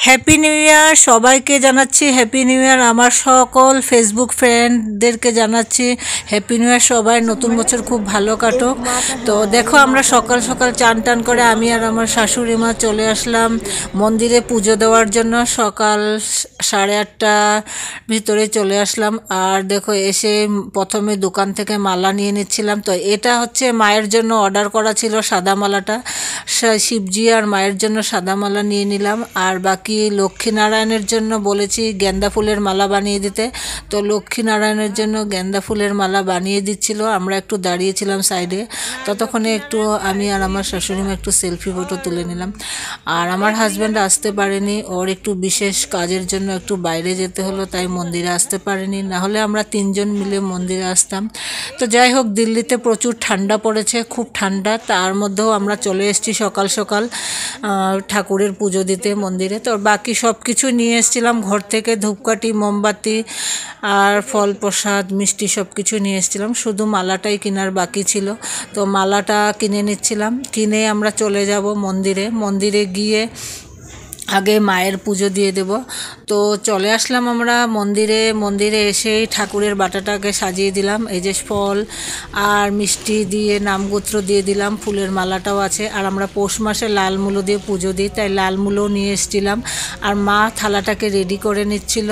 Happy new year সবাইকে জানাচ্ছি। Happy new year আমার সকল ফেসবুক ফ্রেন্ডদেরকে জানাচ্ছি হ্যাপি নিউ ইয়ার। সবাই নতুন বছর খুব ভালো কাটুক। তো দেখো আমরা সকাল সকাল চান টান করে আমি আর আমার শাশুড়ি মা চলে আসলাম মন্দিরে পুজো দেওয়ার জন্য। সকাল 8:30 ভিতরে চলে আসলাম। আর দেখো এসে প্রথমে দোকান থেকে মালা নিয়ে নিচ্ছিলাম। তো এটা হচ্ছে মায়ের জন্য অর্ডার করা ছিল, সাদা মালাটা। শিবজি আর মায়ের জন্য সাদা মালা নিয়ে নিলাম। আর বাকি লক্ষ্মীনারায়ণের জন্য বলেছি গেন্দা ফুলের মালা বানিয়ে দিতে। তো লক্ষ্মীনারায়ণের জন্য গেন্দা ফুলের মালা বানিয়ে দিচ্ছিল। আমরা একটু দাঁড়িয়েছিলাম সাইডে। ততক্ষণে একটু আমি আর আমার শাশুড়ি মা একটু সেলফি ফটো তুলে নিলাম। আর আমার হাজব্যান্ড আসতে পারেনি, ওর একটু বিশেষ কাজের জন্য একটু বাইরে যেতে হলো, তাই মন্দিরে আসতে পারেনি। নাহলে আমরা 3 জন মিলে মন্দিরে আসতাম। তো যাই হোক, দিল্লিতে প্রচুর ঠান্ডা পড়েছে, খুব ঠান্ডা। তার মধ্যেও আমরা চলে এসেছি সকাল সকাল ঠাকুরের পুজো দিতে মন্দিরে। তো বাকি সব কিছু নিয়ে এসেছিলাম ঘর থেকে, ধূপকাঠি, মোমবাতি আর ফল প্রসাদ, মিষ্টি সব কিছু নিয়ে এসেছিলাম। শুধু মালাটাই কেনার বাকি ছিল। তো মালাটা কিনে নিচ্ছিলাম। কিনে আমরা চলে যাব মন্দিরে। মন্দিরে গিয়ে আগে মায়ের পুজো দিয়ে দেব। তো চলে আসলাম আমরা মন্দিরে এসেই ঠাকুরের বাটাটাকে সাজিয়ে দিলাম। এই যে ফল আর মিষ্টি দিয়ে নামগোত্র দিয়ে দিলাম, ফুলের মালাটাও আছে। আর আমরা পৌষ মাসে লাল মূলো দিয়ে পুজো দিই, তাই লাল মূলো নিয়ে এসেছিলাম। আর মা থালাটাকে রেডি করে নিচ্ছিল,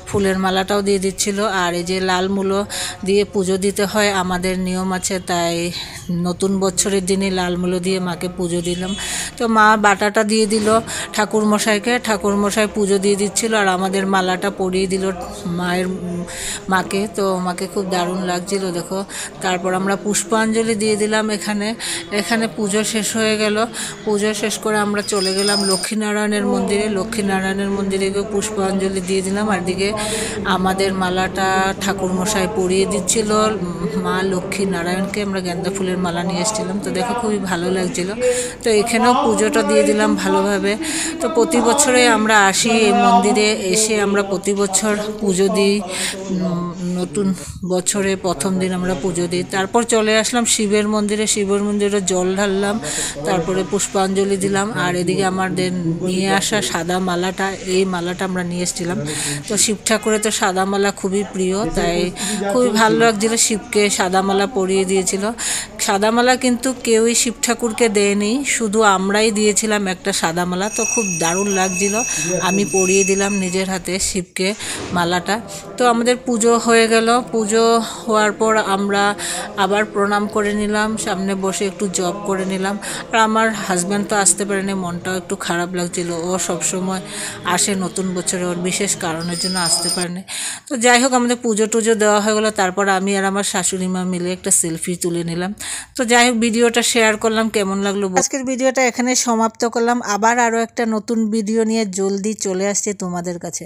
ফুলের মালাটাও দিয়ে দিচ্ছিল। আর এই যে লাল মূলো দিয়ে পুজো দিতে হয়, আমাদের নিয়ম আছে, তাই নতুন বছরের দিনে লাল মূলো দিয়ে মাকে পুজো দিলাম। তো মা বাটাটা দিয়ে দিল ঠাকুরমশাই পুজো দিয়ে দিচ্ছিল। আর আমাদের মালাটা পরিয়ে দিল মাকে। তো মাকে খুব দারুণ লাগছিল দেখো। তারপর আমরা পুষ্পাঞ্জলি দিয়ে দিলাম। এখানে পুজো শেষ হয়ে গেল। পুজো শেষ করে আমরা চলে গেলাম লক্ষ্মীনারায়ণের মন্দিরে গিয়ে পুষ্পাঞ্জলি দিয়ে দিলাম। আর দিকে আমাদের মালাটা ঠাকুরমশাই পরিয়ে দিচ্ছিল মা লক্ষ্মীনারায়ণকে। আমরা গেন্দা ফুলের মালা নিয়ে এসেছিলাম। তো দেখো খুবই ভালো লাগছিল। তো এখানেও পুজোটা দিয়ে দিলাম ভালোভাবে। তো প্রতি বছরে আমরা আসি এই মন্দিরে, এসে আমরা প্রতি বছর পুজো দিই। নতুন বছরে প্রথম দিন আমরা পুজো দিই। তারপর চলে আসলাম শিবের মন্দিরে জল ঢাললাম, তারপরে পুষ্পাঞ্জলি দিলাম। আর এদিকে আমাদের নিয়ে আসা সাদা মালাটা, এই মালাটা আমরা নিয়ে এসেছিলাম। তো শিব ঠাকুরের তো সাদা মালা খুবই প্রিয়, তাই খুবই ভালো লাগছিল। শিবকে সাদা মালা পরিয়ে দিয়েছিল। সাদা মালা কিন্তু কেউই শিব ঠাকুরকে দেয়নি, শুধু আমরাই দিয়েছিলাম একটা সাদা মালা। তো খুব দারুণ লাগছিল। আমি পরিয়ে দিলাম নিজের হাতে শিবকে মালাটা। তো আমাদের পুজো হয়ে গেল। পুজো হওয়ার পর আমরা আবার প্রণাম করে নিলাম, সামনে বসে একটু জপ করে নিলাম। আর আমার হাজব্যান্ড তো আসতে পারেনি, মনটাও একটু খারাপ লাগছিল। ও সবসময় আসে নতুন বছরে, ওর বিশেষ কারণের জন্য আসতে পারেনি। তো যাই হোক, আমাদের পুজো টুজো দেওয়া হয়ে গেলো। তারপর আমি আর আমার শাশুড়ি মা মিলে একটা সেলফি তুলে নিলাম। তো যাই হোক, ভিডিওটা শেয়ার করলাম, কেমন লাগলো। আজকের ভিডিওটা এখানে সমাপ্ত করলাম। আবার আরও একটা নতুন ভিডিও নিয়ে জলদি চলে আসছে তোমাদের কাছে।